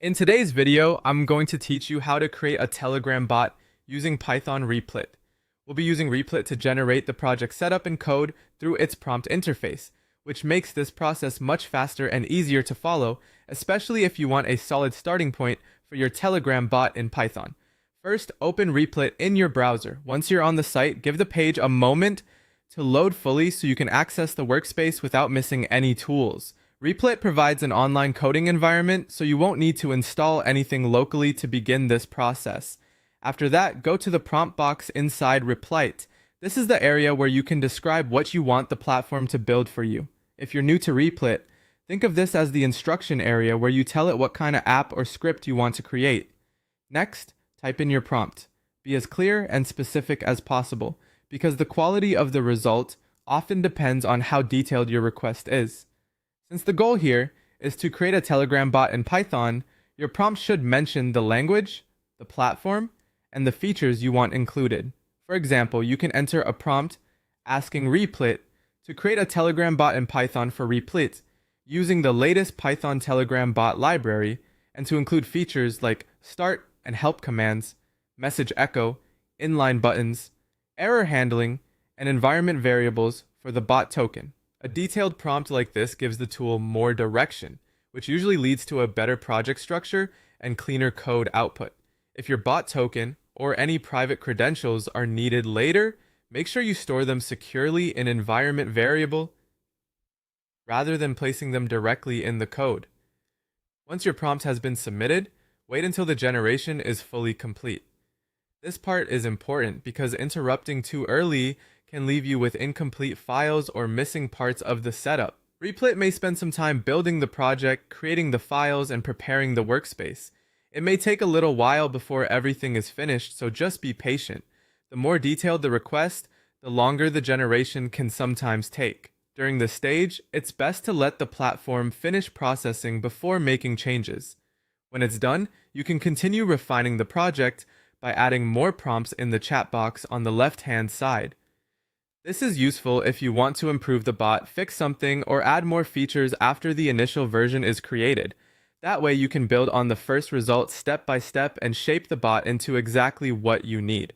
In today's video, I'm going to teach you how to create a Telegram bot using Python Replit. We'll be using Replit to generate the project setup and code through its prompt interface, which makes this process much faster and easier to follow, especially if you want a solid starting point for your Telegram bot in Python. First, open Replit in your browser. Once you're on the site, give the page a moment to load fully so you can access the workspace without missing any tools. Replit provides an online coding environment, so you won't need to install anything locally to begin this process. After that, go to the prompt box inside Replit. This is the area where you can describe what you want the platform to build for you. If you're new to Replit, think of this as the instruction area where you tell it what kind of app or script you want to create. Next, type in your prompt. Be as clear and specific as possible, because the quality of the result often depends on how detailed your request is. Since the goal here is to create a Telegram bot in Python, your prompt should mention the language, the platform, and the features you want included. For example, you can enter a prompt asking Replit to create a Telegram bot in Python for Replit using the latest Python Telegram bot library, and to include features like start and help commands, message echo, inline buttons, error handling, and environment variables for the bot token. A detailed prompt like this gives the tool more direction, which usually leads to a better project structure and cleaner code output. If your bot token or any private credentials are needed later, make sure you store them securely in environment variable rather than placing them directly in the code. Once your prompt has been submitted, wait until the generation is fully complete. This part is important because interrupting too early can leave you with incomplete files or missing parts of the setup. Replit may spend some time building the project, creating the files, and preparing the workspace. It may take a little while before everything is finished, so just be patient. The more detailed the request, the longer the generation can sometimes take. During this stage, it's best to let the platform finish processing before making changes. When it's done, you can continue refining the project by adding more prompts in the chat box on the left-hand side. This is useful if you want to improve the bot, fix something, or add more features after the initial version is created. That way you can build on the first result step by step and shape the bot into exactly what you need.